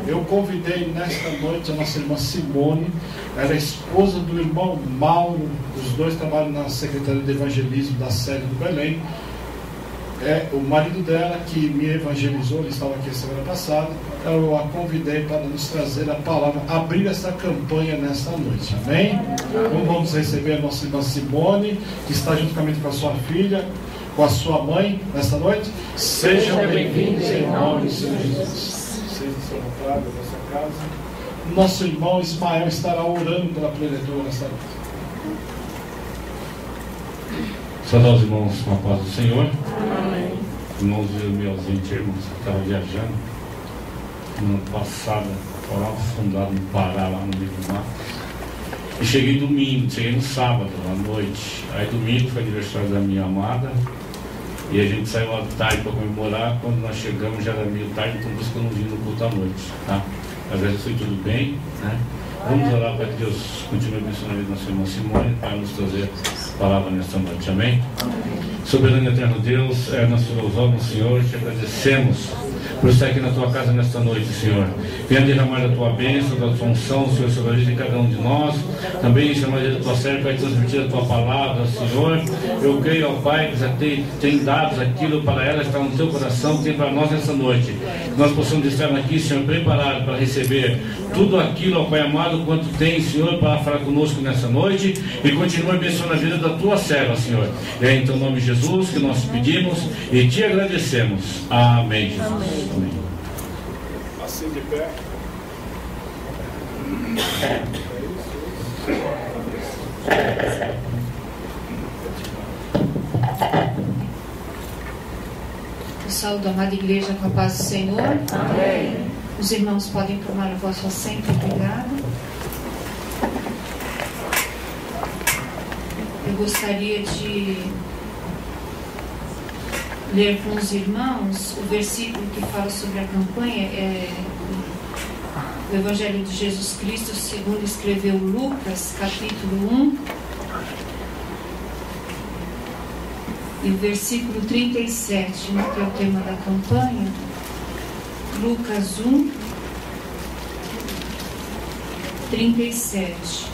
Eu convidei nesta noite a nossa irmã Simone, ela é esposa do irmão Mauro, os dois trabalham na Secretaria de Evangelismo da sede do Belém. É o marido dela que me evangelizou, ele estava aqui a semana passada. Eu a convidei para nos trazer a palavra, abrir essa campanha nesta noite, amém? Então vamos receber a nossa irmã Simone, que está juntamente com a sua filha, com a sua mãe nesta noite. Sejam bem-vindos em nome de Senhor Jesus. Seja salvado na nossa casa. Nosso irmão Ismael estará orando pela plenitude nesta noite. Saudar os irmãos com a paz do Senhor. Amém. Irmãos meus ausentes, irmãos que estavam viajando no ano passado, foram afundados no Pará, lá no meio do mato. E cheguei domingo, cheguei no sábado à noite. Aí domingo foi aniversário da minha amada. E a gente saiu à tarde para comemorar. Quando nós chegamos já era meio tarde, então por isso que eu não vim no culto à noite, tá? Às vezes foi tudo bem, né? Vamos orar para que Deus continue abençoando a vida da nossa irmã Simone para nos trazer a palavra nesta noite, amém? Soberano e eterno Deus, nós te louvamos, Senhor, te agradecemos por estar aqui na tua casa nesta noite, Senhor. Venha derramar da tua bênção, da tua unção, Senhor, sobre a vida de cada um de nós. Também chamar da tua serva para transmitir a tua palavra, Senhor. Eu creio, ó Pai, que já tem dado aquilo para ela, está no teu coração, tem para nós nessa noite. Que nós possamos estar aqui, Senhor, preparados para receber tudo aquilo, ó Pai amado, quanto tem, Senhor, para falar conosco nessa noite. E continue abençoando a vida da tua serva, Senhor. É em teu nome, Jesus, que nós pedimos e te agradecemos. Amém, Jesus. Amém. Assim de pé. Eu saúdo a amada igreja com a paz do Senhor. Amém. Os irmãos podem tomar o vosso assento. Obrigado. Eu gostaria de ler com os irmãos o versículo que fala sobre a campanha, o Evangelho de Jesus Cristo, segundo escreveu Lucas, capítulo 1, e o versículo 37, que é o tema da campanha. Lucas 1, 37.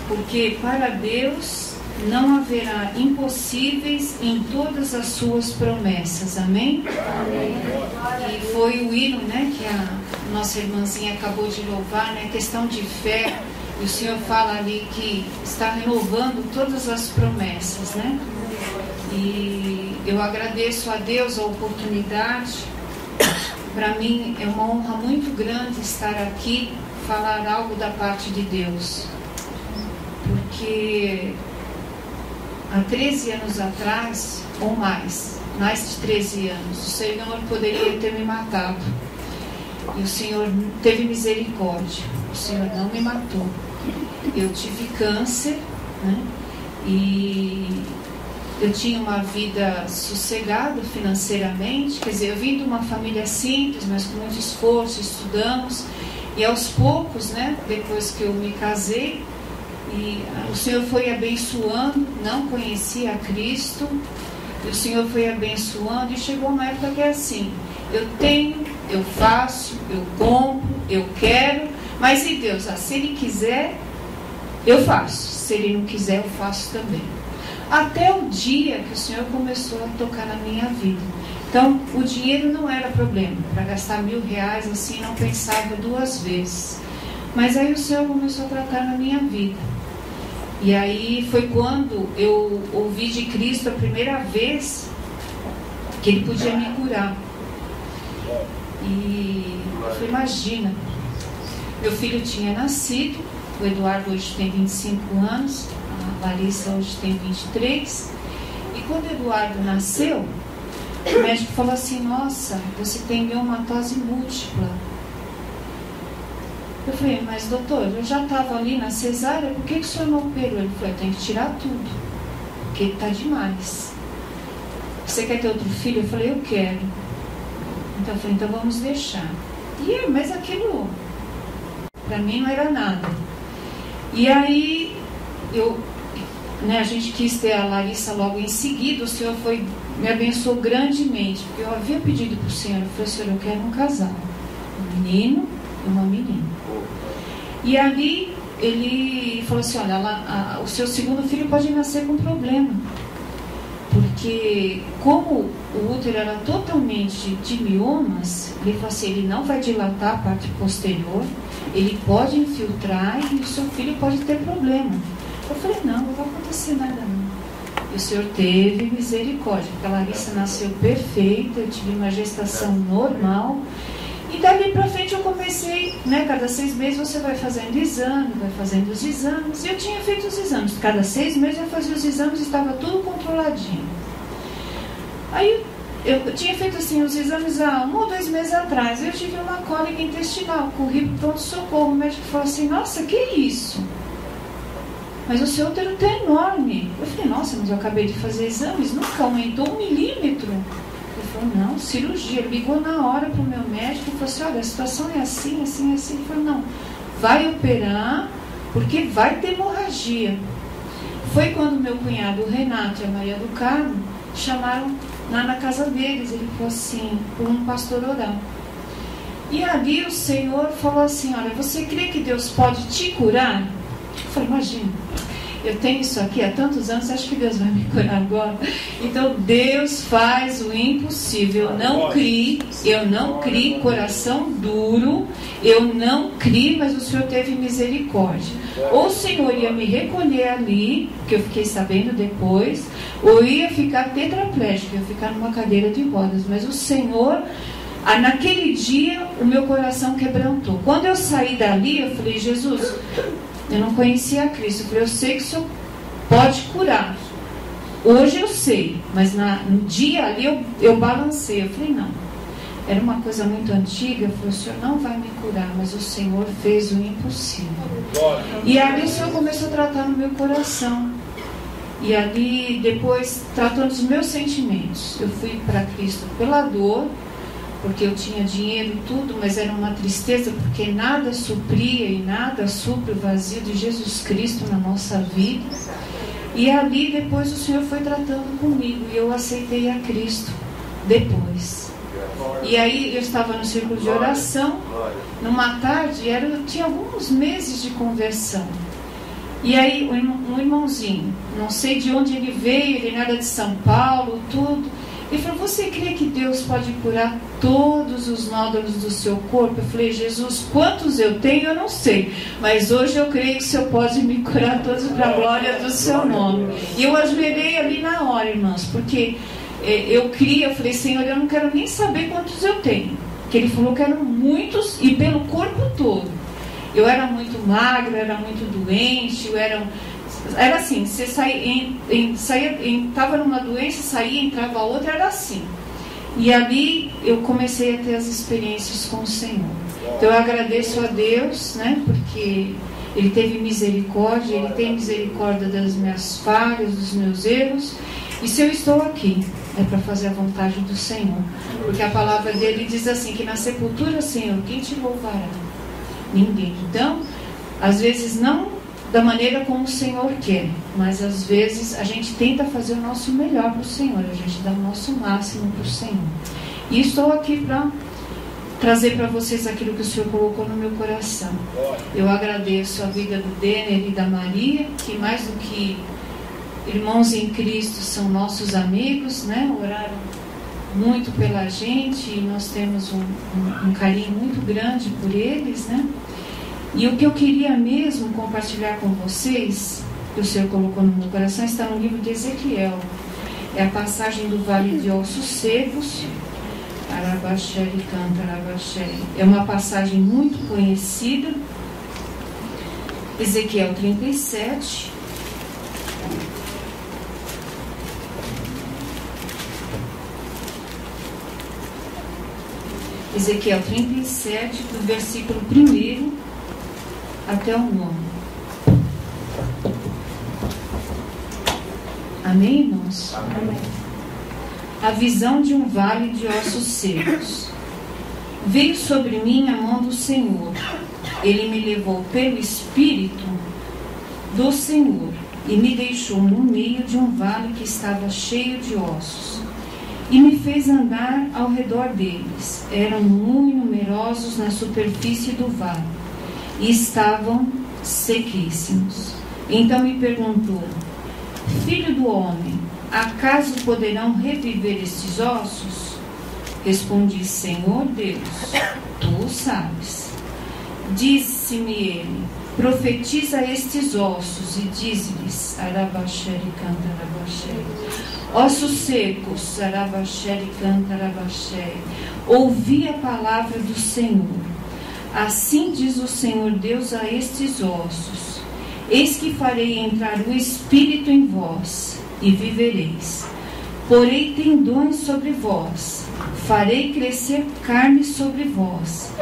Porque para Deus não haverá impossíveis em todas as suas promessas. Amém? Amém. E foi o hino, né, que a nossa irmãzinha acabou de louvar, né, questão de fé. E o Senhor fala ali que está renovando todas as promessas, né? E eu agradeço a Deus a oportunidade. Para mim é uma honra muito grande estar aqui, falar algo da parte de Deus. Porque há 13 anos atrás, ou mais de 13 anos, o Senhor poderia ter me matado. E o Senhor teve misericórdia. O Senhor não me matou. Eu tive câncer, né? E eu tinha uma vida sossegada financeiramente. Quer dizer, eu vim de uma família simples, mas com muito esforço, estudamos. E aos poucos, né, depois que eu me casei, e o Senhor foi abençoando. Não conhecia a Cristo, e o Senhor foi abençoando, e chegou uma época que é assim: eu tenho, eu faço, eu compro, eu quero, mas e Deus? Se Ele quiser, eu faço, se Ele não quiser, eu faço também. Até o dia que o Senhor começou a tocar na minha vida. Então, o dinheiro não era problema. Para gastar R$1.000 assim, não pensava duas vezes. Mas aí o Senhor começou a tratar na minha vida. E aí foi quando eu ouvi de Cristo a primeira vez que Ele podia me curar. E eu falei, imagina, meu filho tinha nascido, o Eduardo hoje tem 25 anos, a Larissa hoje tem 23. E quando o Eduardo nasceu, o médico falou assim: nossa, você tem miomatose múltipla. Eu falei, mas doutor, eu já estava ali na cesárea, por que o senhor não operou? Ele falou, tem que tirar tudo, porque está demais. Você quer ter outro filho? Eu falei, eu quero. Então eu falei, então vamos deixar. Mas aquilo, para mim não era nada. E aí, né, a gente quis ter a Larissa logo em seguida, o Senhor me abençoou grandemente, porque eu havia pedido para o Senhor, eu falei, Senhor, eu quero um casal, um menino e uma menina. E ali ele falou assim, olha, o seu segundo filho pode nascer com problema, porque como o útero era totalmente de miomas, ele falou assim, ele não vai dilatar a parte posterior, ele pode infiltrar e o seu filho pode ter problema. Eu falei, não vai acontecer nada não. E o Senhor teve misericórdia, porque a Larissa nasceu perfeita, eu tive uma gestação normal. E dali para frente eu comecei, né, cada 6 meses você vai fazendo exame, vai fazendo os exames. E eu tinha feito os exames, cada 6 meses eu fazia os exames e estava tudo controladinho. Aí eu tinha feito assim os exames há 1 ou 2 meses atrás. Eu tive uma cólica intestinal, corri para o pronto-socorro. O médico falou assim, nossa, que isso? Mas o seu útero está enorme. Eu falei, nossa, mas eu acabei de fazer exames, nunca aumentou 1 milímetro. Ele falou, não, cirurgia. Ele ligou na hora para o meu médico e falou assim, olha, a situação é assim, assim, assim. Ele falou, não, vai operar, porque vai ter hemorragia. Foi quando meu cunhado, o Renato e a Maria do Carmo, chamaram lá na casa deles. Ele falou assim, por um pastor oral. E ali o Senhor falou assim, olha, você crê que Deus pode te curar? Eu falei, imagina, eu tenho isso aqui há tantos anos, acho que Deus vai me curar agora. Então Deus faz o impossível. Eu não criei coração duro, eu não criei, mas o Senhor teve misericórdia. Ou o Senhor ia me recolher ali, que eu fiquei sabendo depois, ou ia ficar tetraplégico, ia ficar numa cadeira de rodas. Mas o Senhor, naquele dia, o meu coração quebrantou. Quando eu saí dali, eu falei, Jesus, eu não conhecia a Cristo. Eu falei, eu sei que o Senhor pode curar. Hoje eu sei, mas no dia ali eu balancei. Eu falei, não. Era uma coisa muito antiga. Eu falei, o Senhor não vai me curar, mas o Senhor fez o impossível. E ali o Senhor começou a tratar no meu coração. E ali, depois, tratando dos meus sentimentos. Eu fui para Cristo pela dor, porque eu tinha dinheiro e tudo, mas era uma tristeza, porque nada supria e nada supre o vazio de Jesus Cristo na nossa vida. E ali depois o Senhor foi tratando comigo, e eu aceitei a Cristo depois. E aí eu estava no círculo de oração, numa tarde, eu tinha alguns meses de conversão. E aí um irmãozinho, não sei de onde ele veio, ele era de São Paulo, tudo. Ele falou, você crê que Deus pode curar todos os nódulos do seu corpo? Eu falei, Jesus, quantos eu tenho, eu não sei. Mas hoje eu creio que o Senhor pode me curar todos para a glória do seu nome. E eu ajoelhei ali na hora, irmãos, porque eu criei, eu falei, Senhor, eu não quero nem saber quantos eu tenho. Porque Ele falou que eram muitos e pelo corpo todo. Eu era muito magra, era muito doente, era assim, você estava numa doença, saía, entrava outra, era assim. E ali eu comecei a ter as experiências com o Senhor. Então eu agradeço a Deus, né, porque Ele teve misericórdia, Ele tem misericórdia das minhas falhas, dos meus erros. E se eu estou aqui, é para fazer a vontade do Senhor. Porque a palavra dele diz assim, que na sepultura, Senhor, quem te louvará? Ninguém. Então, às vezes não da maneira como o Senhor quer, mas às vezes a gente tenta fazer o nosso melhor para o Senhor, a gente dá o nosso máximo para o Senhor. E estou aqui para trazer para vocês aquilo que o Senhor colocou no meu coração. Eu agradeço a vida do Denner e da Maria, que mais do que irmãos em Cristo são nossos amigos, né? Oraram muito pela gente e nós temos um carinho muito grande por eles, né? E o que eu queria mesmo compartilhar com vocês, que o Senhor colocou no meu coração, está no livro de Ezequiel. É a passagem do Vale de Ossos Secos. Arabaxere canta, Arabaxere. É uma passagem muito conhecida. Ezequiel 37. Ezequiel 37, do versículo 1 até o 9. Amém, irmãos? Amém. A visão de um vale de ossos secos. Veio sobre mim a mão do Senhor. Ele me levou pelo Espírito do Senhor e me deixou no meio de um vale que estava cheio de ossos, e me fez andar ao redor deles. Eram muito numerosos na superfície do vale, e estavam sequíssimos. Então me perguntou: Filho do homem, acaso poderão reviver estes ossos? Respondi: Senhor Deus, tu o sabes. Disse-me ele: profetiza estes ossos e dize-lhes: Arabaxere canta arabaxere. Ossos secos, arabaxere canta arabaxere. Ouvi a palavra do Senhor. Assim diz o Senhor Deus a estes ossos: eis que farei entrar o Espírito em vós, e vivereis. Porei tendões sobre vós, farei crescer carne sobre vós.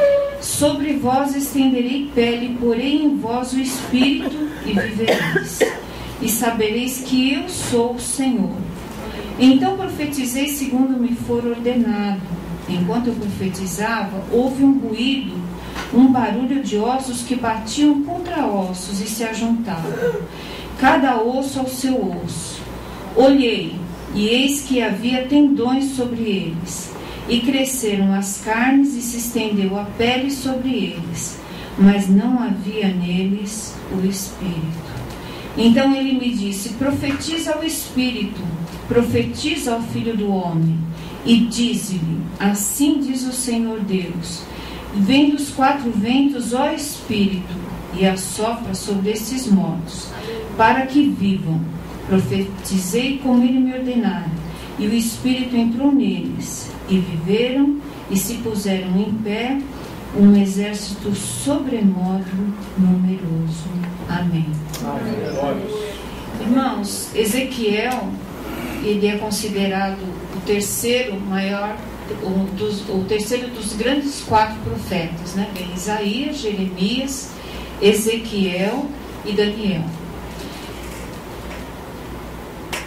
Sobre vós estenderei pele, porei em vós o Espírito, e vivereis. E sabereis que eu sou o Senhor. Então profetizei segundo me for ordenado. Enquanto eu profetizava, houve um ruído, um barulho de ossos que batiam contra ossos e se ajuntavam, cada osso ao seu osso. Olhei, e eis que havia tendões sobre eles, e cresceram as carnes e se estendeu a pele sobre eles, mas não havia neles o Espírito. Então ele me disse: profetiza ao Espírito, profetiza ao Filho do Homem, e dize-lhe: assim diz o Senhor Deus: vem dos quatro ventos, ó Espírito, e assopra sobre estes mortos, para que vivam. Profetizei como ele me ordenara, e o Espírito entrou neles, e viveram, e se puseram em pé, um exército sobremodo numeroso. Amém. Irmãos, Ezequiel, ele é considerado o terceiro maior, o terceiro dos grandes 4 profetas, né? Tem Isaías, Jeremias, Ezequiel e Daniel.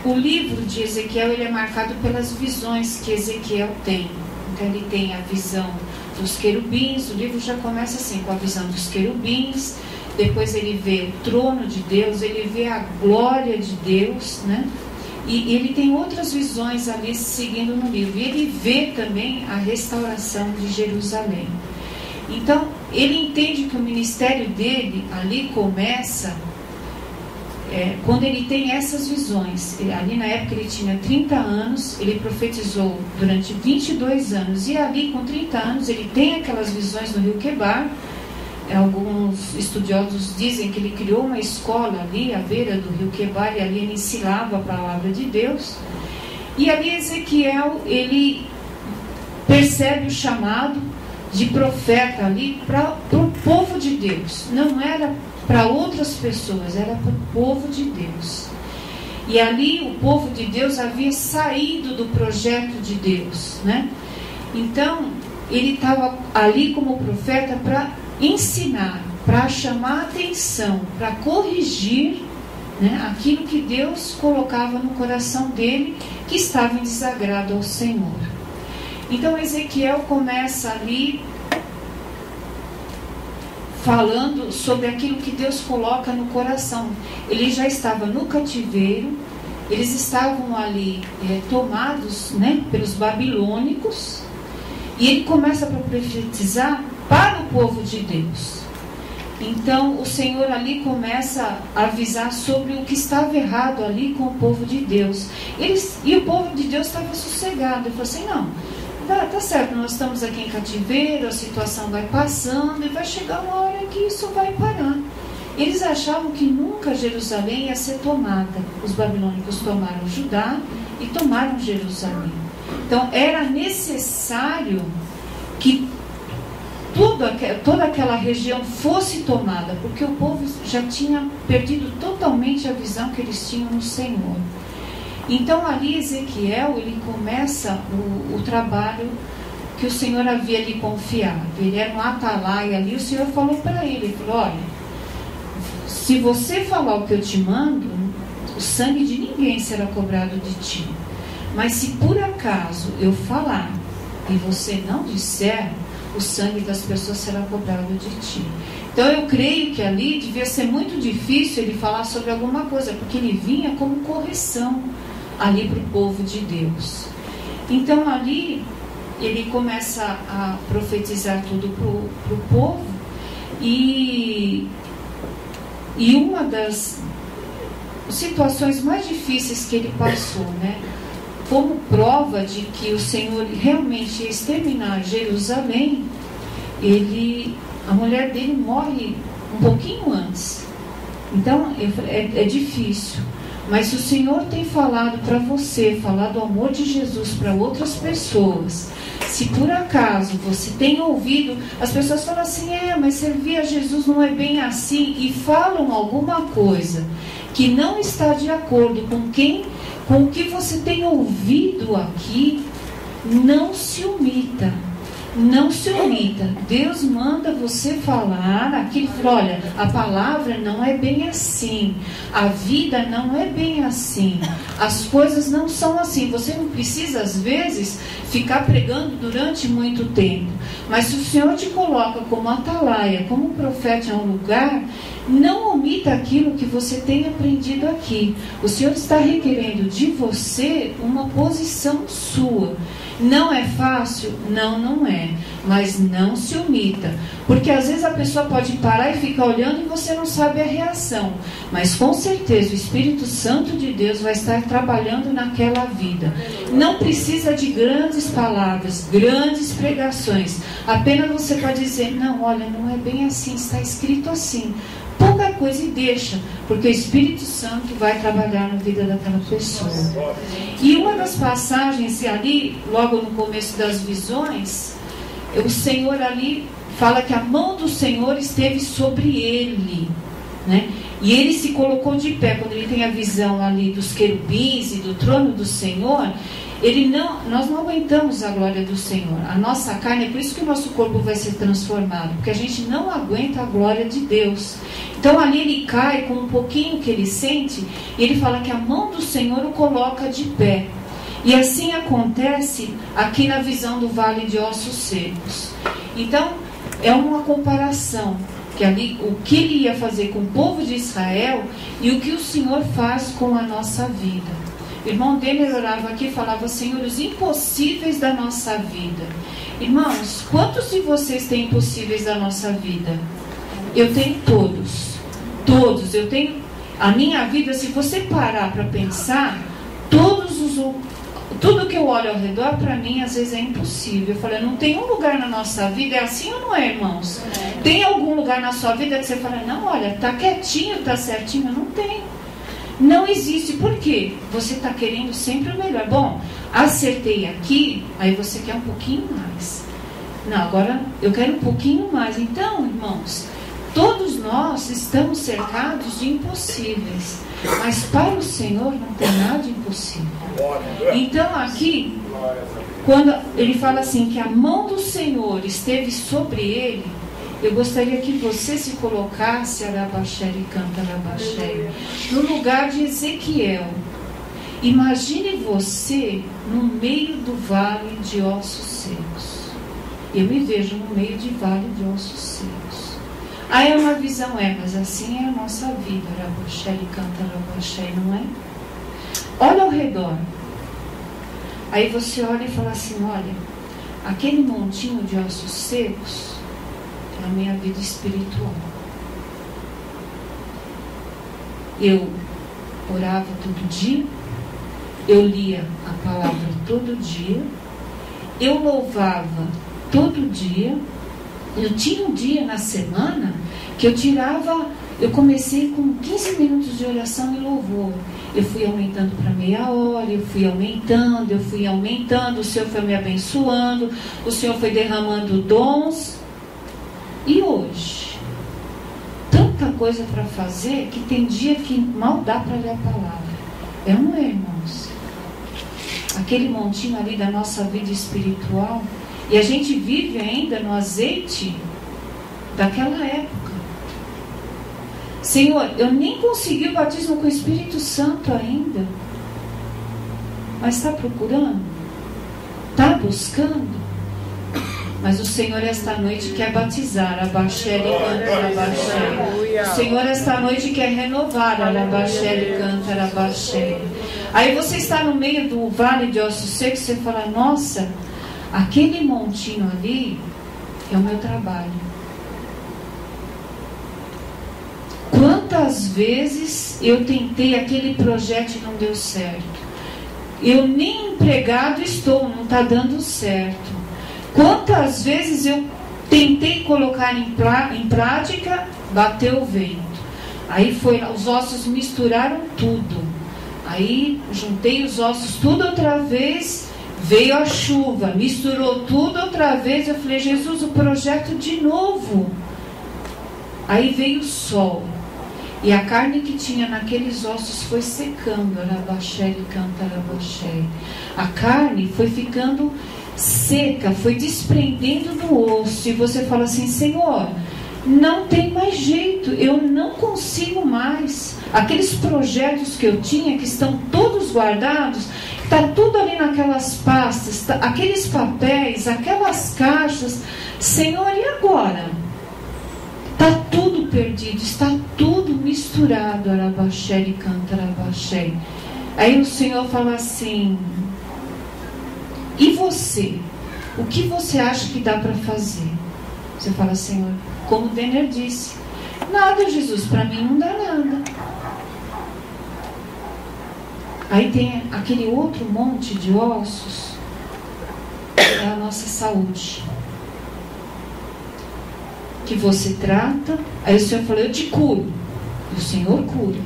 O livro de Ezequiel, ele é marcado pelas visões que Ezequiel tem. Então ele tem a visão dos querubins. O livro já começa assim, com a visão dos querubins. Depois ele vê o trono de Deus, ele vê a glória de Deus, né? E ele tem outras visões ali seguindo no livro. E ele vê também a restauração de Jerusalém. Então ele entende que o ministério dele ali começa quando ele tem essas visões. Ali na época ele tinha 30 anos, ele profetizou durante 22 anos, e ali com 30 anos ele tem aquelas visões no rio Quebar. Alguns estudiosos dizem que ele criou uma escola ali à beira do rio Quebar, e ali ele ensinava a palavra de Deus. E ali Ezequiel, ele percebe o chamado de profeta ali para o povo de Deus. Não era para outras pessoas, era para o povo de Deus. E ali o povo de Deus havia saído do projeto de Deus, né? Então ele estava ali como profeta para ensinar, para chamar a atenção, para corrigir, né, aquilo que Deus colocava no coração dele, que estava em desagrado ao Senhor. Então Ezequiel começa ali falando sobre aquilo que Deus coloca no coração. Ele já estava no cativeiro, eles estavam ali tomados, né, pelos babilônicos, e ele começa a profetizar para o povo de Deus. Então o Senhor ali começa a avisar sobre o que estava errado ali com o povo de Deus. E o povo de Deus estava sossegado. Ele falou assim: não, tá certo, nós estamos aqui em cativeiro, a situação vai passando e vai chegar uma hora que isso vai parar. Eles achavam que nunca Jerusalém ia ser tomada. Os babilônicos tomaram Judá e tomaram Jerusalém. Então era necessário que toda aquela região fosse tomada, porque o povo já tinha perdido totalmente a visão que eles tinham no Senhor. Então ali Ezequiel, ele começa o trabalho que o Senhor havia lhe confiado. Ele era um atalaia ali. O Senhor falou para ele, falou: olha, se você falar o que eu te mando, o sangue de ninguém será cobrado de ti. Mas se por acaso eu falar e você não disser, o sangue das pessoas será cobrado de ti. Então eu creio que ali devia ser muito difícil ele falar sobre alguma coisa, porque ele vinha como correção ali para o povo de Deus. Então ali ele começa a profetizar tudo para o povo, e uma das situações mais difíceis que ele passou, né, como prova de que o Senhor realmente ia exterminar Jerusalém, a mulher dele morre um pouquinho antes. Então é difícil. Mas se o Senhor tem falado para você, falar do amor de Jesus para outras pessoas, se por acaso você tem ouvido, as pessoas falam assim, mas servir a Jesus não é bem assim, e falam alguma coisa que não está de acordo com o que você tem ouvido aqui, não se omita. Não se omita. Deus manda você falar aquilo. Olha, a palavra não é bem assim. A vida não é bem assim. As coisas não são assim. Você não precisa, às vezes, ficar pregando durante muito tempo. Mas se o Senhor te coloca como atalaia, como profeta em um lugar, não omita aquilo que você tem aprendido aqui. O Senhor está requerendo de você uma posição sua. Não é fácil? Não é. Mas não se omita. Porque às vezes a pessoa pode parar e ficar olhando e você não sabe a reação. Mas com certeza o Espírito Santo de Deus vai estar trabalhando naquela vida. Não precisa de grandes palavras, grandes pregações. Apenas você pode dizer, não, olha, não é bem assim, está escrito assim. Pouca coisa e deixa, porque o Espírito Santo vai trabalhar na vida daquela pessoa. E uma das passagens ali, logo no começo das visões, o Senhor ali fala que a mão do Senhor esteve sobre ele, né? E ele se colocou de pé. Quando ele tem a visão ali dos querubins e do trono do Senhor, nós não aguentamos a glória do Senhor. A nossa carne, é por isso que o nosso corpo vai ser transformado, porque a gente não aguenta a glória de Deus. Então ali ele cai com um pouquinho que ele sente, e ele fala que a mão do Senhor o coloca de pé. E assim acontece aqui na visão do vale de ossos secos. Então é uma comparação, que ali o que ele ia fazer com o povo de Israel e o que o Senhor faz com a nossa vida. O irmão dele orava aqui e falava, Senhor, os impossíveis da nossa vida. Irmãos, quantos de vocês têm impossíveis da nossa vida? Eu tenho todos. Todos. Eu tenho a minha vida, se você parar para pensar, tudo que eu olho ao redor, para mim, às vezes é impossível. Eu falei, não tem um lugar na nossa vida, é assim ou não é, irmãos? Tem algum lugar na sua vida que você fala, não, olha, tá quietinho, tá certinho? Não tem. Não existe. Por quê? Você está querendo sempre o melhor. Bom, acertei aqui, aí você quer um pouquinho mais. Não, agora eu quero um pouquinho mais. Então, irmãos, todos nós estamos cercados de impossíveis. Mas para o Senhor não tem nada de impossível. Então aqui, quando ele fala assim, que a mão do Senhor esteve sobre ele, eu gostaria que você se colocasse, Arabaxere, canta Arabaxere, no lugar de Ezequiel. Imagine você no meio do vale de ossos secos. Eu me vejo no meio de vale de ossos secos. Aí é uma visão, mas assim é a nossa vida, Arabaxere, canta Arabaxere, não é? Olha ao redor. Aí você olha e fala assim, olha, aquele montinho de ossos secos é a minha vida espiritual. Eu orava todo dia, eu lia a palavra todo dia, eu louvava todo dia. Eu tinha um dia na semana que eu comecei com 15 minutos de oração e louvor. Eu fui aumentando para meia hora, eu fui aumentando, o Senhor foi me abençoando, o Senhor foi derramando dons. E hoje, tanta coisa para fazer que tem dia que mal dá para ler a palavra. É ou não é, irmãos? Aquele montinho ali da nossa vida espiritual, e a gente vive ainda no azeite daquela época. Senhor, eu nem consegui o batismo com o Espírito Santo ainda. Mas está procurando? Está buscando? Mas o Senhor esta noite quer batizar, Abaxere canta, Abaxere. O Senhor esta noite quer renovar, Abaxere canta, Abaxere. Aí você está no meio do vale de ossos secos, você fala: nossa, aquele montinho ali é o meu trabalho. Quantas vezes eu tentei aquele projeto e não deu certo? Eu nem empregado estou, não está dando certo. Quantas vezes eu tentei colocar em prática, bateu o vento. Aí foi, os ossos misturaram tudo. Aí juntei os ossos tudo outra vez, veio a chuva, misturou tudo outra vez. Eu falei: Jesus, o projeto de novo. Aí veio o sol. E a carne que tinha naqueles ossos foi secando. Arabaxere canta, Arabaxere. A carne foi ficando seca, foi desprendendo do osso. E você fala assim: Senhor, não tem mais jeito, eu não consigo mais. Aqueles projetos que eu tinha, que estão todos guardados, está tudo ali naquelas pastas, aqueles papéis, aquelas caixas. Senhor, e agora? Está tudo perdido, está tudo misturado. Arabaxere canta, Arabaxere. Aí o Senhor fala assim: e você? O que você acha que dá para fazer? Você fala: Senhor, como o Denner disse, nada, Jesus, para mim não dá nada. Aí tem aquele outro monte de ossos, é a nossa saúde, que você trata. Aí o Senhor falou: eu te curo. E o Senhor cura.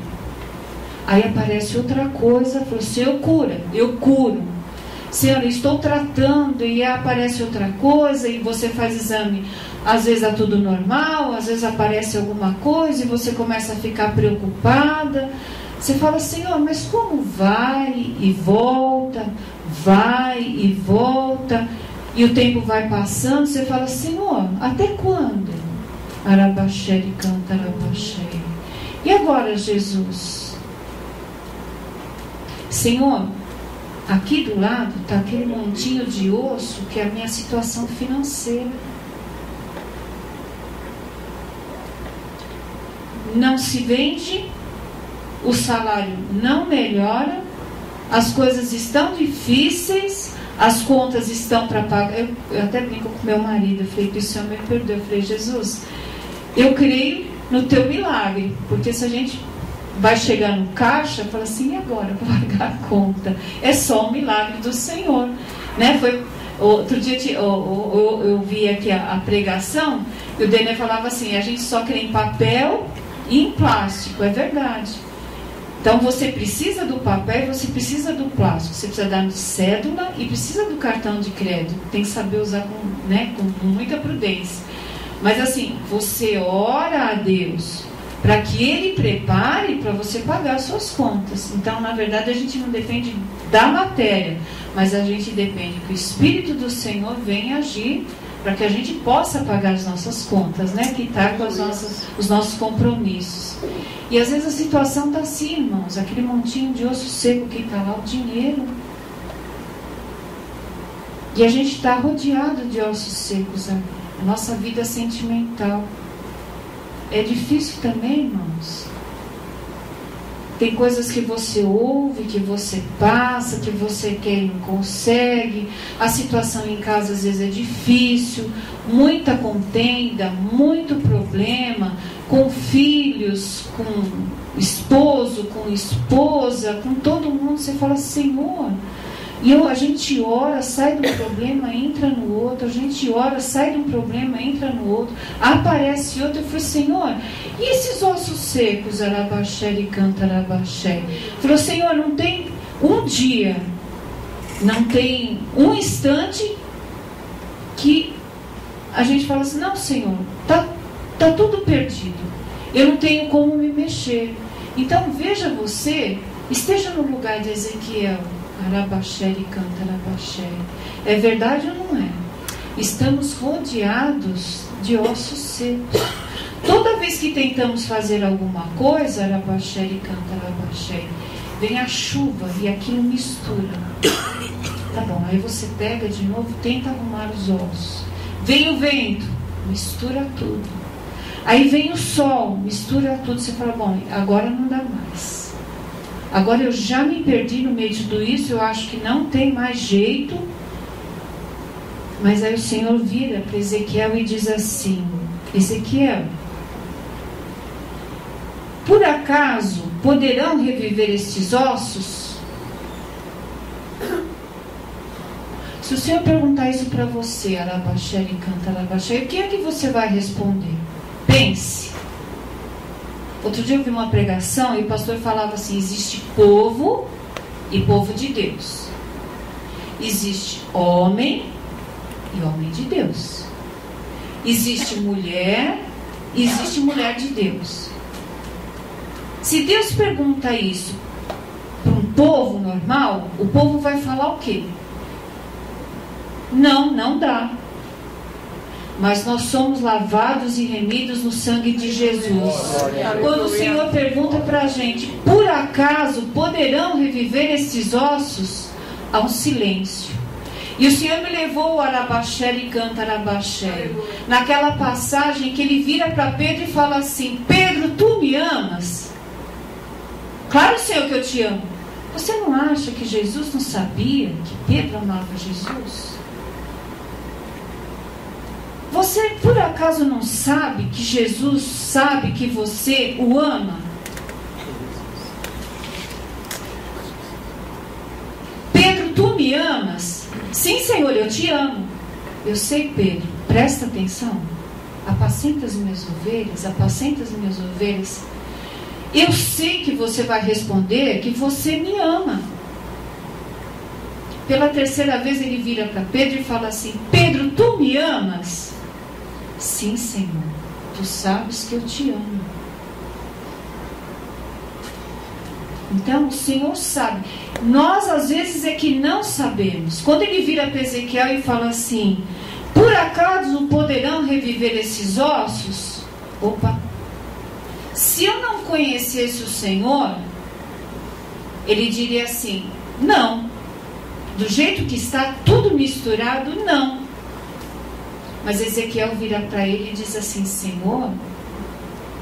Aí aparece outra coisa, falou: Senhor cura, eu curo. Senhor, eu estou tratando. E aparece outra coisa, e você faz exame, às vezes é tudo normal, às vezes aparece alguma coisa e você começa a ficar preocupada. Você fala: Senhor, mas como vai e volta, vai e volta, e o tempo vai passando? Você fala: Senhor, até quando? Arabaxere canta, Arabaxere. E agora, Jesus? Senhor, aqui do lado está aquele montinho de osso que é a minha situação financeira. Não se vende, o salário não melhora, as coisas estão difíceis, as contas estão para pagar. Eu até brinco com meu marido, eu falei: que o Senhor me perdoe. Eu falei: Jesus, eu creio no teu milagre, porque se a gente vai chegar no caixa, fala assim: e agora? Vou largar a conta. É só um milagre do Senhor, né? Foi, outro dia eu vi aqui a pregação, e o Denner falava assim: a gente só crê em papel e em plástico. É verdade. Então você precisa do papel, você precisa do plástico, você precisa dar cédula e precisa do cartão de crédito. Tem que saber usar com muita prudência. Mas assim, você ora a Deus para que Ele prepare para você pagar as suas contas. Então, na verdade, a gente não depende da matéria, mas a gente depende que o Espírito do Senhor venha agir para que a gente possa pagar as nossas contas, né? Quitar com os nossos compromissos. E às vezes a situação está assim, irmãos, aquele montinho de osso seco que está lá, o dinheiro. E a gente está rodeado de ossos secos, a nossa vida sentimental. É difícil também, irmãos. Tem coisas que você ouve, que você passa, que você quer e não consegue. A situação em casa às vezes é difícil, muita contenda, muito problema, com filhos, com esposo, com esposa, com todo mundo. Você fala: Senhor, e a gente ora, sai do problema, entra no outro. A gente ora, sai de um problema, entra no outro. Aparece outro. Eu falei: Senhor, e esses ossos secos? Arabaxere canta, Arabaxere. Falou: Senhor, não tem um dia, não tem um instante que a gente fala assim: não, Senhor, tá tudo perdido, eu não tenho como me mexer. Então veja, você esteja no lugar de Ezequiel. Arabaxere canta, Arabaxere. É verdade ou não é? Estamos rodeados de ossos secos. Toda vez que tentamos fazer alguma coisa, Arabaxere canta, Arabaxere, vem a chuva e aquilo mistura. Tá bom, aí você pega de novo, tenta arrumar os ossos. Vem o vento, mistura tudo. Aí vem o sol, mistura tudo. Você fala, bom, agora não dá mais. Agora eu já me perdi no meio de tudo isso, eu acho que não tem mais jeito. Mas aí o Senhor vira para Ezequiel e diz assim: Ezequiel, por acaso poderão reviver estes ossos? Se o Senhor perguntar isso para você, Arabaxé e canta Arabaxé, o que é que você vai responder? Pense. Outro dia eu vi uma pregação e o pastor falava assim: existe povo e povo de Deus. Existe homem e homem de Deus. Existe mulher e existe mulher de Deus. Se Deus pergunta isso para um povo normal, o povo vai falar o quê? Não dá. Mas nós somos lavados e remidos no sangue de Jesus. Quando o Senhor pergunta para a gente, por acaso poderão reviver esses ossos? Há um silêncio. E o Senhor me levou a Arabaxé e canta Arabaxé, naquela passagem que ele vira para Pedro e fala assim: Pedro, tu me amas? Claro, Senhor, que eu te amo. Você não acha que Jesus não sabia que Pedro amava Jesus? Você por acaso não sabe que Jesus sabe que você o ama? Pedro, tu me amas? Sim, Senhor, eu te amo. Eu sei, Pedro, presta atenção. Apacenta as minhas ovelhas, apacenta as minhas ovelhas. Eu sei que você vai responder que você me ama. Pela terceira vez ele vira para Pedro e fala assim: Pedro, tu me amas? Sim, Senhor, tu sabes que eu te amo. Então o Senhor sabe. Nós às vezes é que não sabemos. Quando ele vira para Ezequiel e fala assim: por acaso poderão reviver esses ossos? Opa! Se eu não conhecesse o Senhor, ele diria assim: não. Do jeito que está tudo misturado, não. Mas Ezequiel vira para ele e diz assim: Senhor,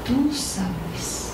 tu sabes.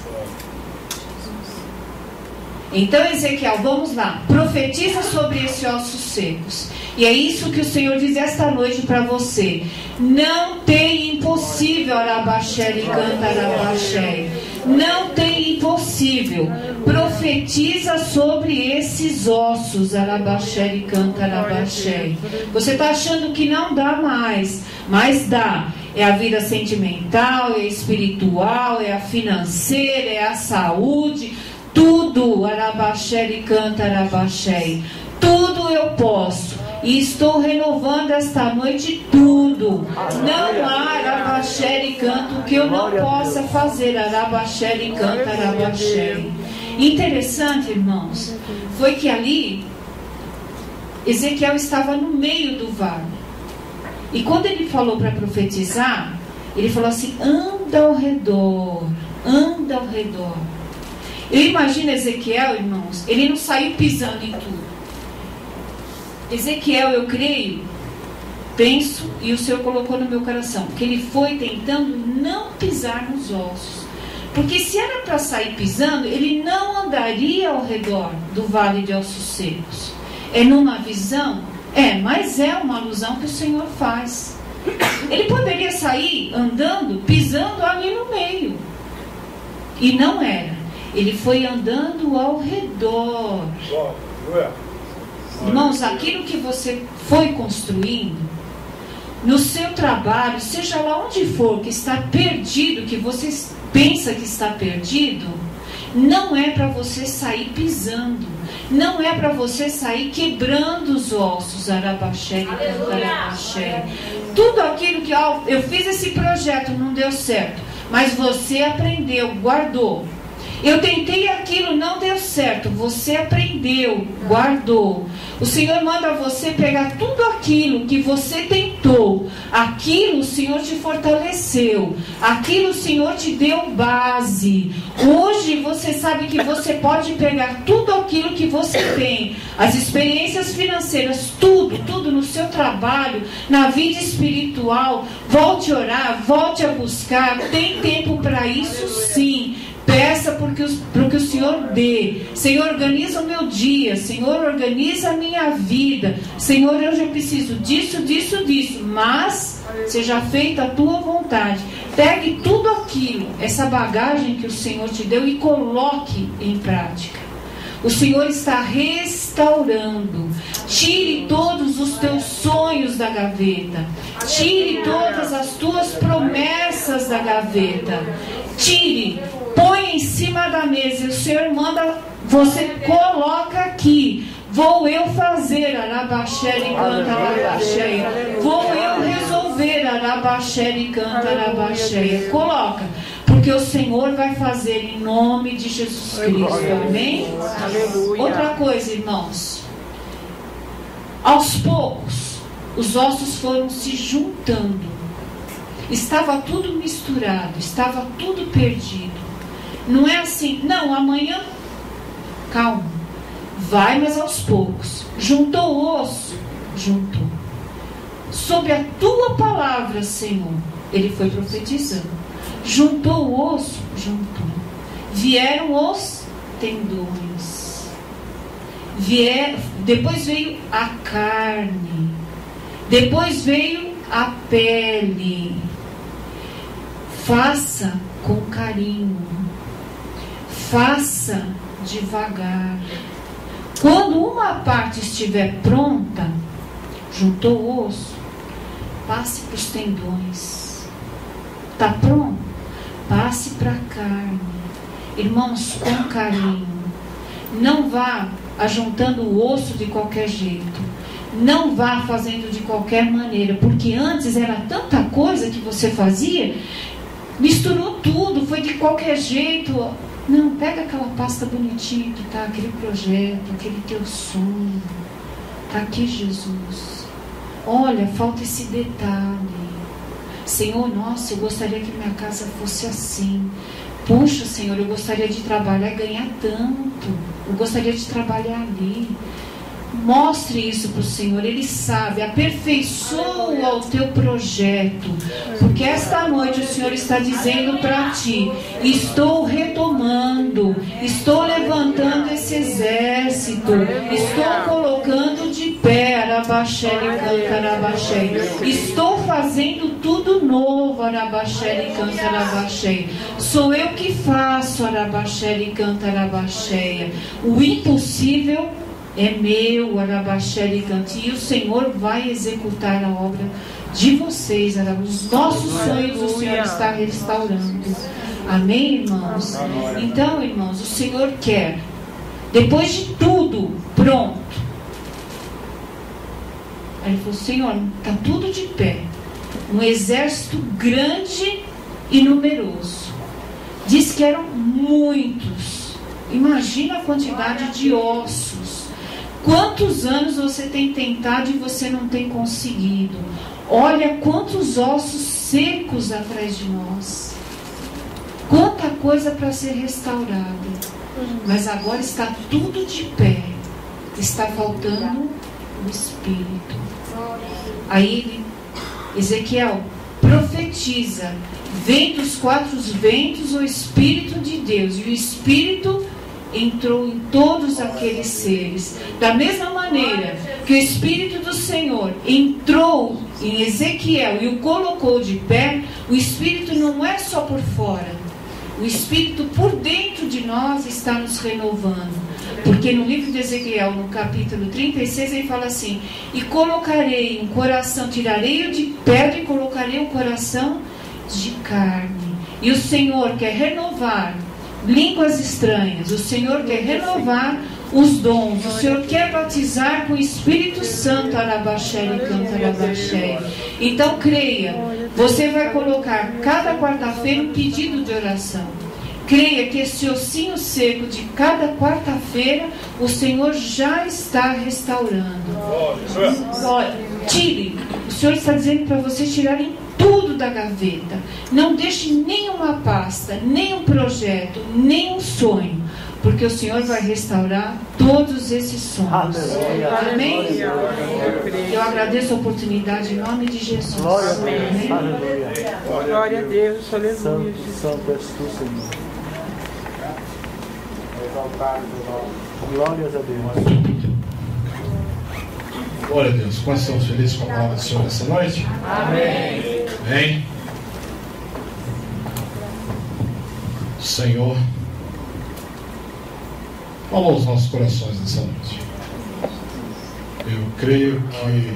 Então, Ezequiel, vamos lá, profetiza sobre esses ossos secos. E é isso que o Senhor diz esta noite para você: não tem impossível, Arabaxé e canta Arabaxé. Não tem impossível. Profetiza sobre esses ossos, Arabaxé e canta Arabaxé. Você está achando que não dá mais, mas dá. É a vida sentimental, é a espiritual, é a financeira, é a saúde. Tudo, Arabaxé e canta Arabaxé. Tudo eu posso. E estou renovando esta noite tudo. Não há Arabaxé e canto que eu não possa fazer. Arabaxé e canta Arabaxé. Interessante, irmãos, foi que ali Ezequiel estava no meio do vale. E quando ele falou para profetizar, ele falou assim: anda ao redor, anda ao redor. Eu imagino Ezequiel, irmãos, ele não saiu pisando em tudo. Ezequiel, eu creio, penso, e o Senhor colocou no meu coração, que ele foi tentando não pisar nos ossos. Porque se era para sair pisando, ele não andaria ao redor do vale de ossos secos. É numa visão? É, mas é uma alusão que o Senhor faz. Ele poderia sair andando, pisando ali no meio. E não era. Ele foi andando ao redor. Irmãos, aquilo que você foi construindo, no seu trabalho, seja lá onde for, que está perdido, que você pensa que está perdido, não é para você sair pisando, não é para você sair quebrando os ossos, Arabaxé, Arabaxé. Tudo aquilo que eu fiz esse projeto, não deu certo, mas você aprendeu, guardou. Eu tentei aquilo, não deu certo. Você aprendeu, guardou. O Senhor manda você pegar tudo aquilo que você tentou. Aquilo o Senhor te fortaleceu. Aquilo o Senhor te deu base. Hoje você sabe que você pode pegar tudo aquilo que você tem. As experiências financeiras, tudo no seu trabalho, na vida espiritual. Volte a orar, volte a buscar. Tem tempo para isso, sim. Peça para que o Senhor dê. Senhor, organiza o meu dia. Senhor, organiza a minha vida. Senhor, hoje eu preciso disso. Mas seja feita a tua vontade. Pegue tudo aquilo, essa bagagem que o Senhor te deu, e coloque em prática. O Senhor está restaurando. Tire todos os teus sonhos da gaveta. Tire todas as tuas promessas da gaveta. Tire, põe em cima da mesa. E o Senhor manda, você coloca aqui. Vou eu fazer, Arabaxere canta Arabaxeia. Vou eu resolver, Arabaxere canta Arabaxeia. Coloca, porque o Senhor vai fazer em nome de Jesus Cristo. Amém? Aleluia. Outra coisa, irmãos. Aos poucos, os ossos foram se juntando. Estava tudo misturado, estava tudo perdido. Não é assim, não, amanhã, calma, vai, mas aos poucos. Juntou o osso? Juntou. Sob a tua palavra, Senhor, ele foi profetizando. Juntou o osso? Juntou. Vieram os tendões. Depois veio a carne. Depois veio a pele. Faça com carinho. Faça devagar. Quando uma parte estiver pronta, juntou o osso, passe para os tendões. Está pronto? Passe para a carne. Irmãos, com carinho. Não vá ajuntando o osso de qualquer jeito. Não vá fazendo de qualquer maneira, porque antes era tanta coisa que você fazia, misturou tudo, foi de qualquer jeito. Não, pega aquela pasta bonitinha que está, aquele projeto, aquele teu sonho. Está aqui, Jesus. Olha, falta esse detalhe. Senhor, nossa, eu gostaria que minha casa fosse assim. Poxa, Senhor, eu gostaria de trabalhar e ganhar tanto. Eu gostaria de trabalhar ali. Mostre isso para o Senhor, Ele sabe, aperfeiçoa o teu projeto, porque esta noite o Senhor está dizendo para ti: estou retomando, estou levantando esse exército, estou colocando de pé, Arabaxere canta Arabaxeia, estou fazendo tudo novo, Arabaxere canta Arabaxeia, sou eu que faço, Arabaxere canta Arabaxeia, o impossível é meu, Arabaxere canta, e o Senhor vai executar a obra de vocês, os nossos sonhos o Senhor está restaurando. Amém, irmãos? Então, irmãos, o Senhor quer, depois de tudo pronto, aí ele falou: Senhor, está tudo de pé, um exército grande e numeroso. Diz que eram muitos. Imagina a quantidade de ossos. Quantos anos você tem tentado e você não tem conseguido? Olha quantos ossos secos atrás de nós. Quanta coisa para ser restaurada. Mas agora está tudo de pé. Está faltando o Espírito. Aí Ezequiel profetiza: vem dos quatro ventos o Espírito de Deus. E o Espírito entrou em todos aqueles seres. Da mesma maneira que o Espírito do Senhor entrou em Ezequiel e o colocou de pé, o Espírito não é só por fora. O Espírito por dentro de nós está nos renovando. Porque no livro de Ezequiel, no capítulo 36, ele fala assim: e colocarei um coração, tirarei-o de pedra e colocarei um coração de carne. E o Senhor quer renovar línguas estranhas, o Senhor quer renovar os dons, o Senhor quer batizar com o Espírito Santo, Arabaxere canta Arabaxeia. Então creia, você vai colocar cada quarta-feira um pedido de oração. creia que esse ossinho seco de cada quarta-feira o Senhor já está restaurando. Olha, tire. O Senhor está dizendo para vocês tirarem tudo da gaveta. Não deixe nenhuma pasta, nenhum projeto, nenhum sonho, porque o Senhor vai restaurar todos esses sonhos. Amém? Eu agradeço a oportunidade em nome de Jesus. Amém. Glória a Deus, aleluia. Santo és tu, Senhor. Glórias a Deus. Glória a Deus. Quantos estão felizes com a palavra do Senhor nessa noite? Amém. Amém. O Senhor falou aos nossos corações nessa noite. Eu creio que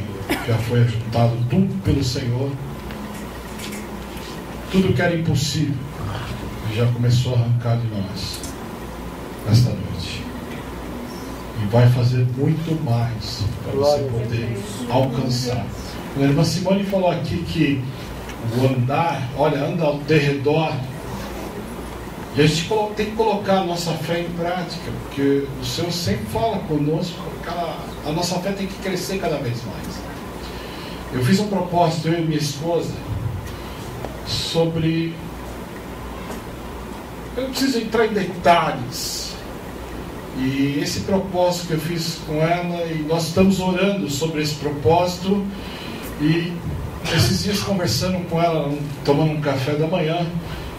já foi ajuntado tudo pelo Senhor. Tudo que era impossível já começou a arrancar de nós nesta noite. E vai fazer muito mais para você poder alcançar. A irmã Simone falou aqui que o andar, olha, anda ao derredor. E a gente tem que colocar a nossa fé em prática, porque o Senhor sempre fala conosco, a nossa fé tem que crescer cada vez mais. Eu fiz um propósito, eu e minha esposa, sobre... Eu não preciso entrar em detalhes. E esse propósito que eu fiz com ela, e nós estamos orando sobre esse propósito, e esses dias conversando com ela, tomando um café da manhã,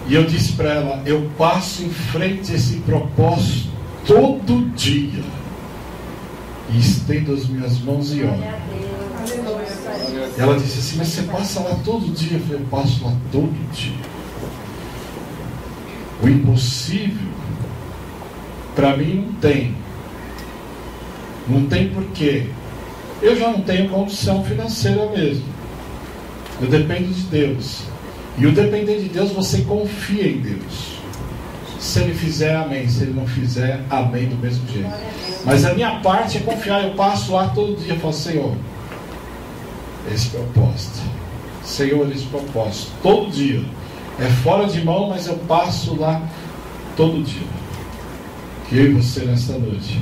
e eu disse para ela, eu passo em frente a esse propósito todo dia, e estendo as minhas mãos e oro. Ela disse assim, mas você passa lá todo dia? Eu falei, eu passo lá todo dia. O impossível para mim não tem. Não tem porquê. Eu já não tenho condição financeira mesmo. Eu dependo de Deus. E o depender de Deus, você confia em Deus. Se Ele fizer, amém. Se Ele não fizer, amém do mesmo jeito. Mas a minha parte é confiar. Eu passo lá todo dia e falo, Senhor, esse propósito. Senhor, esse propósito. Todo dia. É fora de mão, mas eu passo lá todo dia. Que eu e você nesta noite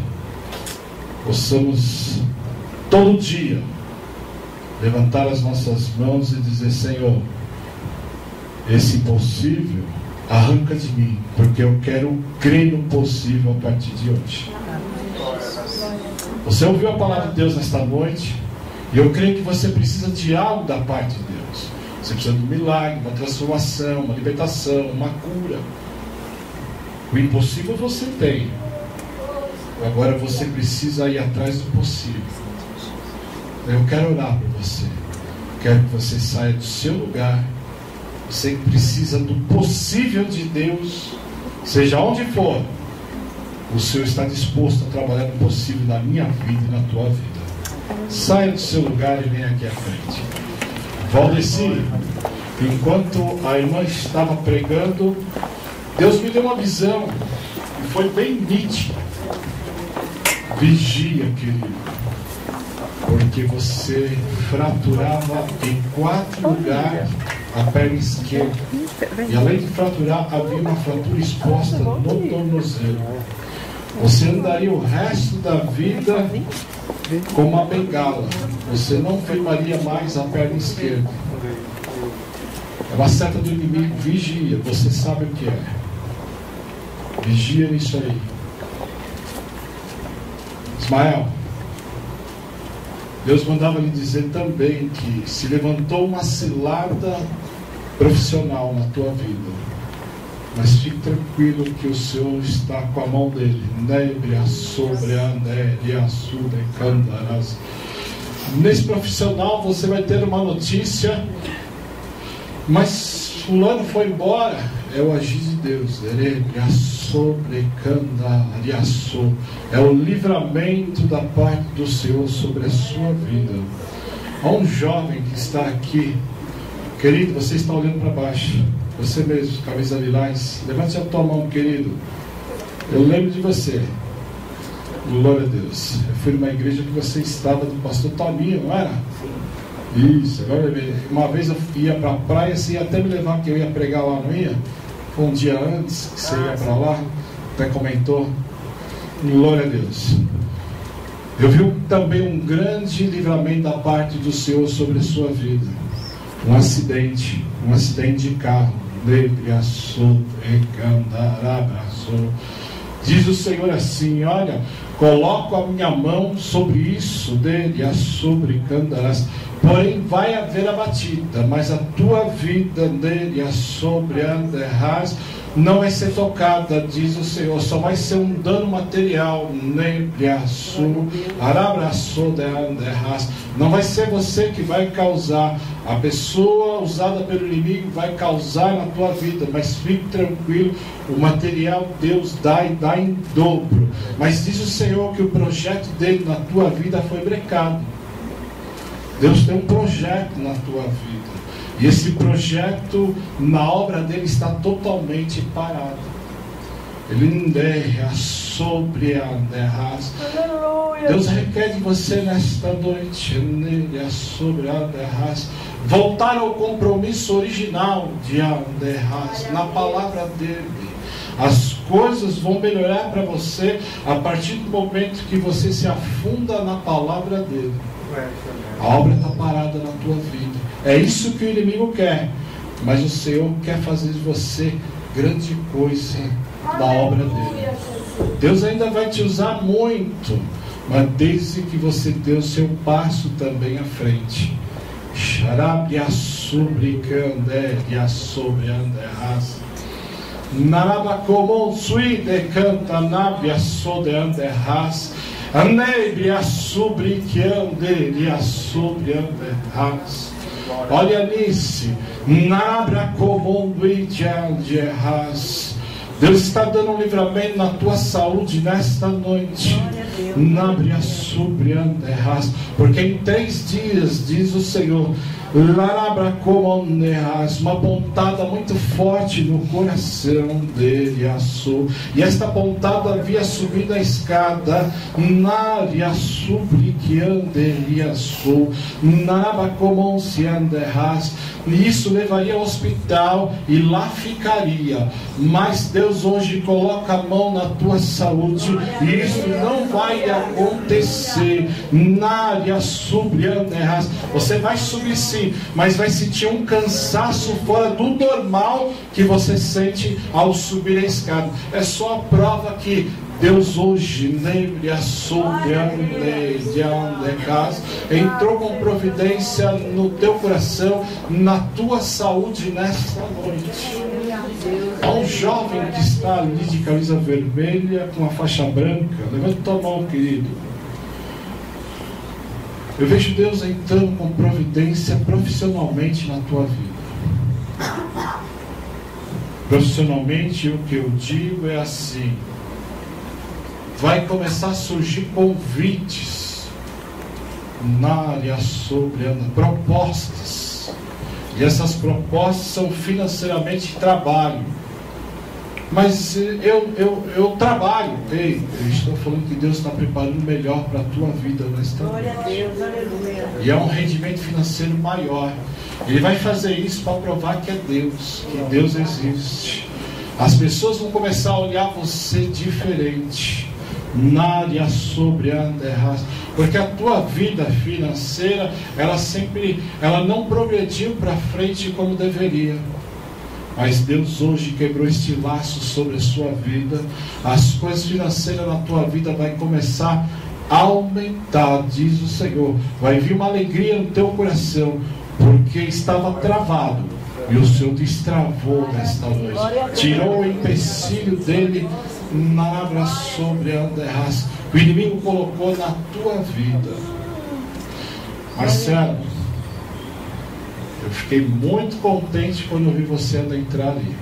possamos todo dia levantar as nossas mãos e dizer, Senhor, esse impossível arranca de mim, porque eu quero crer no possível a partir de hoje. Você ouviu a palavra de Deus nesta noite, e eu creio que você precisa de algo da parte de Deus. Você precisa de um milagre, uma transformação, uma libertação, uma cura. O impossível você tem. Agora você precisa ir atrás do possível. Eu quero orar por você. Quero que você saia do seu lugar. Você precisa do possível de Deus, seja onde for. O Senhor está disposto a trabalhar no possível na minha vida e na tua vida. Saia do seu lugar e venha aqui à frente. Valdeci, enquanto a irmã estava pregando, Deus me deu uma visão e foi bem nítida. Vigia, querido, porque você fraturava em 4 lugares a perna esquerda, e além de fraturar, havia uma fratura exposta no tornozelo. Você andaria o resto da vida com uma bengala. Você não firmaria mais a perna esquerda. É uma seta do inimigo. Vigia, você sabe o que é. Vigia nisso aí. Ismael, Deus mandava lhe dizer também que se levantou uma cilada profissional na tua vida, mas fique tranquilo que o Senhor está com a mão dele. Nesse profissional você vai ter uma notícia, mas fulano foi embora. É o agir de Deus. É o livramento da parte do Senhor sobre a sua vida. Há um jovem que está aqui. Querido, você está olhando para baixo. Você mesmo, camisa lilás. Levante a tua mão, querido. Eu lembro de você. Glória a Deus. Eu fui numa igreja que você estava do pastor Toninho, não era? Isso, agora uma vez eu ia para a praia, você ia até me levar que eu ia pregar lá, não ia? ficou um dia antes que você ia para lá, até comentou. Glória a Deus. Eu vi também um grande livramento da parte do Senhor sobre a sua vida. Um acidente de carro. Diz o Senhor assim: olha, coloco a minha mão sobre isso dele, sobre Candarás. Porém vai haver a batida, mas a tua vida dele, sobre Anderras, não vai ser tocada, diz o Senhor. Só vai ser um dano material. Não vai ser você que vai causar. A pessoa usada pelo inimigo vai causar na tua vida, mas fique tranquilo, o material Deus dá e dá em dobro. Mas diz o Senhor que o projeto dele na tua vida foi brecado. Deus tem um projeto na tua vida, e esse projeto na obra dele está totalmente parado. Ele sobre a derras. Deus requer de você nesta noite, sobre a derras, voltar ao compromisso original de Anderras, na palavra dele. As coisas vão melhorar para você a partir do momento que você se afunda na palavra dele. A obra está parada na tua vida. É isso que o inimigo quer, mas o Senhor quer fazer de você grande coisa da obra dele. Deus ainda vai te usar muito, mas desde que você dê o seu passo também à frente. Xarabia sobre Candelia sobre Anderras. Narabakomon sui de canta nabia sobre Anderras. Anebia sobre que anderia sobre Anderras. Olha nisso. Nabra comum de erras. Deus está dando um livramento na tua saúde nesta noite. Nabria sobre Anderras. Porque em 3 dias, diz o Senhor, uma pontada muito forte no coração dele, e esta pontada havia subido a escada, e isso levaria ao hospital e lá ficaria. Mas Deus hoje coloca a mão na tua saúde, e isso não vai acontecer. Você vai subir sim, mas vai sentir um cansaço fora do normal que você sente ao subir a escada. É só a prova que Deus hoje entrou com providência no teu coração, na tua saúde nesta noite. Há um jovem que está ali de camisa vermelha com a faixa branca. Levanta tua mão, querido. Eu vejo Deus entrando com providência profissionalmente na tua vida. Profissionalmente, o que eu digo é assim: vai começar a surgir convites na área sobre propostas. E essas propostas são financeiramente trabalho. Mas eu trabalho, eu estou falando que Deus está preparando o melhor para a tua vida nesta noite. Glória a Deus, aleluia. E é um rendimento financeiro maior. Ele vai fazer isso para provar que é Deus, que Deus existe. As pessoas vão começar a olhar você diferente. Na área sobre Anderras, porque a tua vida financeira, ela não progrediu para frente como deveria. Mas Deus hoje quebrou este laço sobre a sua vida. As coisas financeiras na tua vida vai começar a aumentar, diz o Senhor. Vai vir uma alegria no teu coração, porque estava travado, e o Senhor destravou nesta noite. Tirou o empecilho dele na obra sobre Anderras. O inimigo colocou na tua vida. Marcelo, eu fiquei muito contente quando eu vi você entrar ali.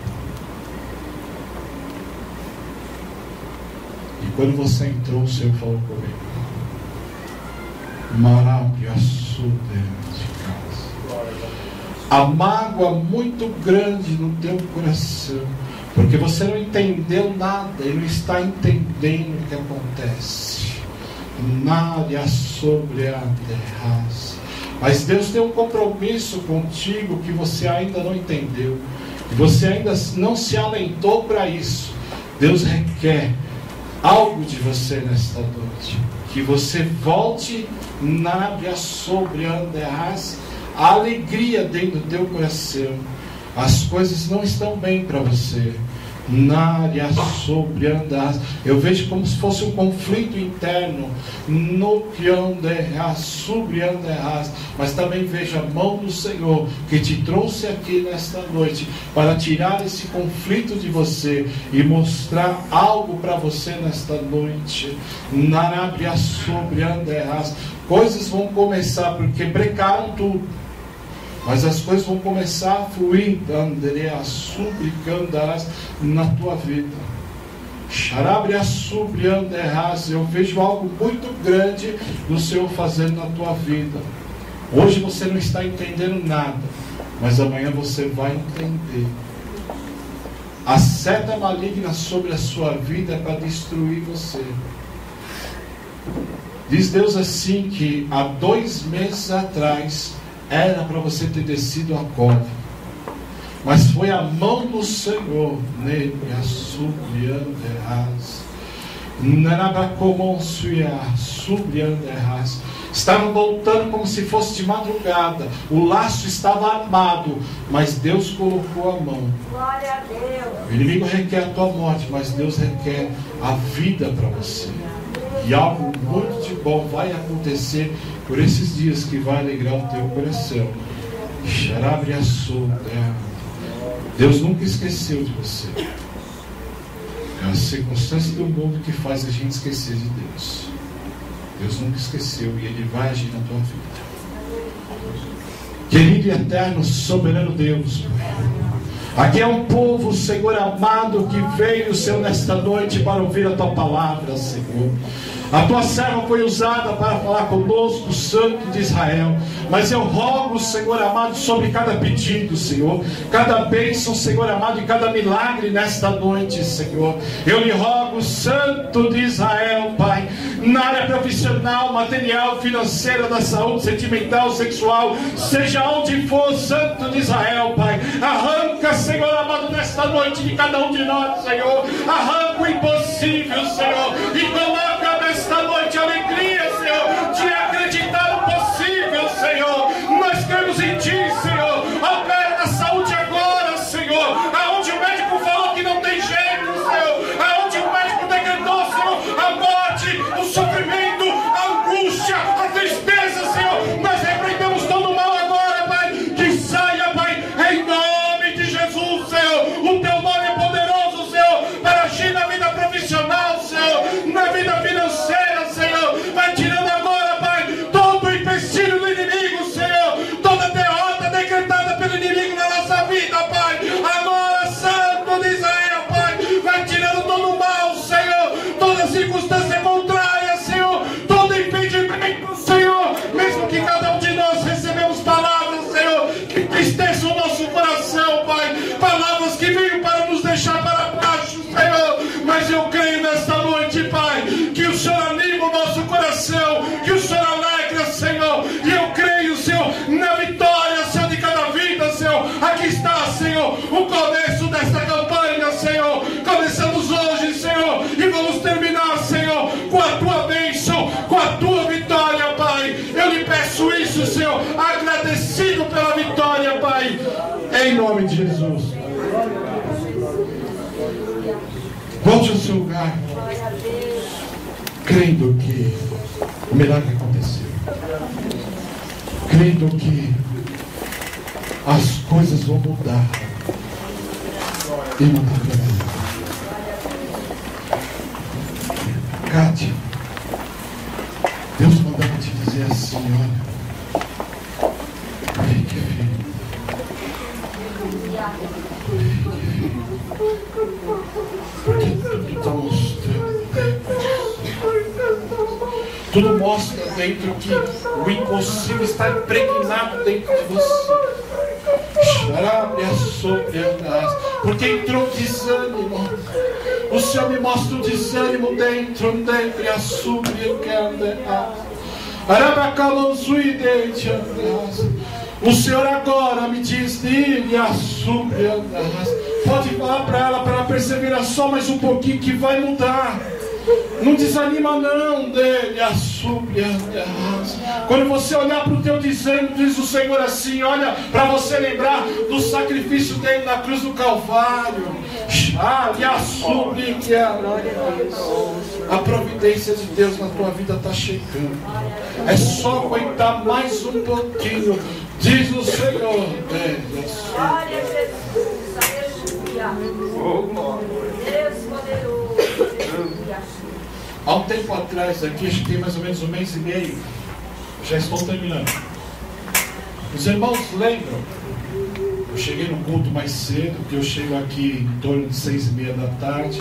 E quando você entrou, o Senhor falou comigo: maravilhoso dentro de casa. A mágoa muito grande no teu coração, porque você não entendeu nada e não está entendendo o que acontece. Nada sobre a terra. Mas Deus tem um compromisso contigo que você ainda não entendeu. e você ainda não se alentou para isso, Deus requer algo de você nesta noite. Que você volte sobre a alegria dentro do teu coração. As coisas não estão bem para você. Sobre andas. Eu vejo como se fosse um conflito interno no que andas, sobre andas. Mas também vejo a mão do Senhor que te trouxe aqui nesta noite para tirar esse conflito de você e mostrar algo para você nesta noite. Sobre andas. Coisas vão começar, porque brecaram tudo, mas as coisas vão começar a fluir, Andrea, suplicandarás na tua vida. Xarabria sublianderás. Eu vejo algo muito grande do Senhor fazendo na tua vida. Hoje você não está entendendo nada, mas amanhã você vai entender. A seta maligna sobre a sua vida é para destruir você. Diz Deus assim que há 2 meses atrás era para você ter descido a cova, mas foi a mão do Senhor nele, a sublianderás. Estavam voltando como se fosse de madrugada. O laço estava armado, mas Deus colocou a mão. Glória a Deus. O inimigo requer a tua morte, mas Deus requer a vida para você. E algo muito de bom vai acontecer por esses dias que vai alegrar o teu coração. Deus nunca esqueceu de você. É a circunstância do mundo que faz a gente esquecer de Deus. Deus nunca esqueceu e Ele vai agir na tua vida. Querido e eterno, soberano Deus, aqui é um povo, Senhor amado, que veio, Senhor, nesta noite para ouvir a tua palavra, Senhor. A tua serva foi usada para falar conosco, Santo de Israel. Mas eu rogo, Senhor amado, sobre cada pedido, Senhor, cada bênção, Senhor amado, e cada milagre nesta noite, Senhor. Eu lhe rogo, Santo de Israel, Pai, na área profissional, material, financeira, da saúde, sentimental, sexual, seja onde for, Santo de Israel, Pai. Arranca, Senhor amado, nesta noite de cada um de nós, Senhor. Arranca o impossível, Senhor, e coloca nesta noite a alegria, Senhor, de acreditar no possível, Senhor. Nós cremos em Ti, Senhor. Opera na saúde agora, Senhor. Aonde o médico falou que não tem jeito, Senhor. Aonde o médico decretou, Senhor, a morte, o sofrimento, a angústia, a tristeza, Senhor. Nós repreendemos todo o mal agora, Pai. Que saia, Pai, em nome de Jesus, Senhor. O Teu nome é poderoso, Senhor, para agir na vida profissional, Senhor, na vida financeira, Senhor. Vai tirando agora, Pai, todo o empecilho do inimigo, Senhor, toda derrota decretada pelo inimigo na nossa vida, Pai. Agora, Santo de Israel, Pai, vai tirando todo o mal, Senhor, toda circunstância contrária, Senhor, todo impedimento, Senhor, mesmo que cada um de nós recebemos palavras, Senhor, que entristeçam o nosso coração, Pai, palavras que veio para nos deixar para baixo, Senhor, mas eu creio nesta noite, Pai, que o Senhor anima o nosso coração, que o Senhor alegra, Senhor, e eu creio, Senhor, na vitória, Senhor, de cada vida, Senhor. Aqui está, Senhor, o começo desta campanha, Senhor. Começamos hoje, Senhor, e vamos terminar, Senhor, com a Tua bênção, com a Tua vitória, Pai. Eu lhe peço isso, Senhor, agradecido pela vitória, Pai, em nome de Jesus. Volte ao seu lugar, crendo que o milagre aconteceu, crendo que as coisas vão mudar e mudar para melhor. Cátia, Deus mandava te dizer assim: olha, fique firme, porque tudo está mostrando dentro. Tudo mostra dentro que o impossível está impregnado dentro de você. Porque entrou desânimo. O Senhor me mostra o desânimo dentro e a o Senhor agora me diz: súplia. Pode falar para ela perseverar só mais um pouquinho que vai mudar. Não desanima não dele, a súplia. Quando você olhar para o teu desânimo, diz o Senhor assim, olha, para você lembrar do sacrifício dele na cruz do Calvário. E a súplia. A providência de Deus na tua vida está chegando. É só aguentar mais um pouquinho, diz o Senhor. Glória a Jesus, aleluia. Deus poderoso. Há um tempo atrás, aqui, acho que tem mais ou menos 1 mês e meio, já estou terminando. Os irmãos lembram? Eu cheguei no culto mais cedo, porque eu chego aqui em torno de 6:30 da tarde,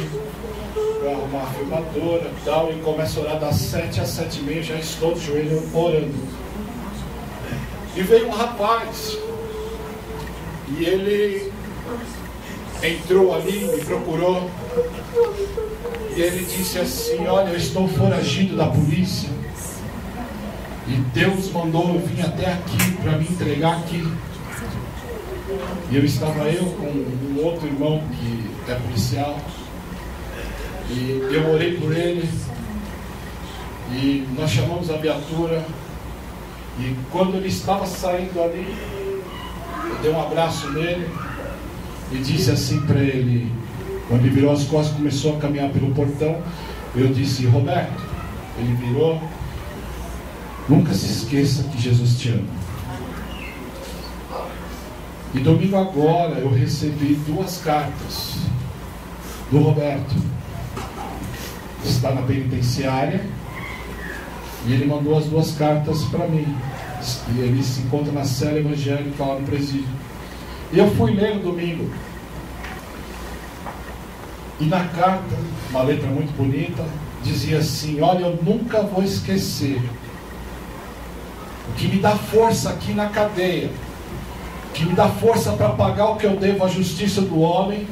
para arrumar a filmadora e tal, e começo a orar das 7 às 7:30, já estou de joelho orando. E veio um rapaz, e ele entrou ali, me procurou, e ele disse assim, olha, eu estou foragido da polícia, e Deus mandou eu vir até aqui, para me entregar aqui. E eu estava com um outro irmão que é policial, e eu orei por ele, e nós chamamos a viatura, e quando ele estava saindo ali, eu dei um abraço nele, e disse assim para ele, quando ele virou as costas e começou a caminhar pelo portão, eu disse, Roberto, ele virou, nunca se esqueça que Jesus te ama. E domingo agora eu recebi 2 cartas do Roberto, está na penitenciária, e ele mandou as 2 cartas para mim, e ele se encontra na cela evangélica lá no presídio. E eu fui ler no domingo, e na carta, uma letra muito bonita, dizia assim, olha, eu nunca vou esquecer, o que me dá força aqui na cadeia, o que me dá força para pagar o que eu devo à justiça do homem,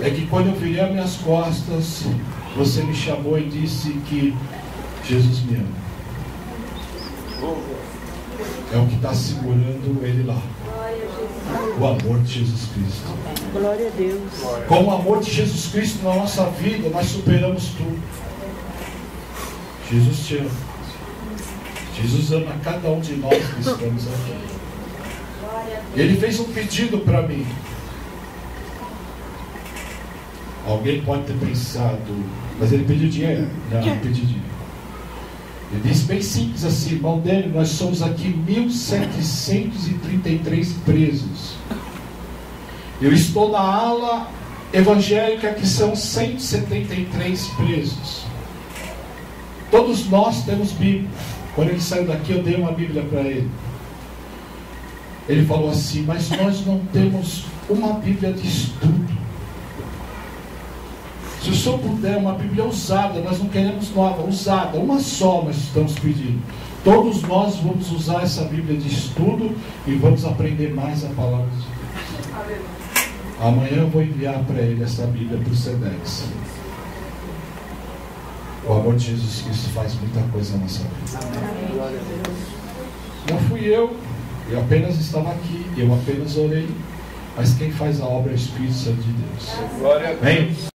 é que quando eu virei as minhas costas, você me chamou e disse que Jesus me ama. É o que está segurando ele lá. O amor de Jesus Cristo. Glória a Deus. Com o amor de Jesus Cristo na nossa vida, nós superamos tudo. Jesus te ama. Jesus ama cada um de nós que estamos aqui. Ele fez um pedido para mim. Alguém pode ter pensado, mas ele pediu dinheiro? Não, ele pediu dinheiro. Ele disse bem simples assim, irmão dele, nós somos aqui 1.733 presos. Eu estou na ala evangélica que são 173 presos. Todos nós temos Bíblia. Quando ele saiu daqui eu dei uma Bíblia para ele. Ele falou assim, mas nós não temos uma Bíblia de estudo. Se o senhor puder, uma Bíblia usada, nós não queremos nova, usada, uma só nós estamos pedindo. Todos nós vamos usar essa Bíblia de estudo e vamos aprender mais a palavra de Deus. Amanhã eu vou enviar para ele essa Bíblia para o Sedex. O amor de Jesus Cristo faz muita coisa na nossa vida. Não fui eu apenas estava aqui, eu apenas orei, mas quem faz a obra é o Espírito Santo de Deus. Glória a Deus.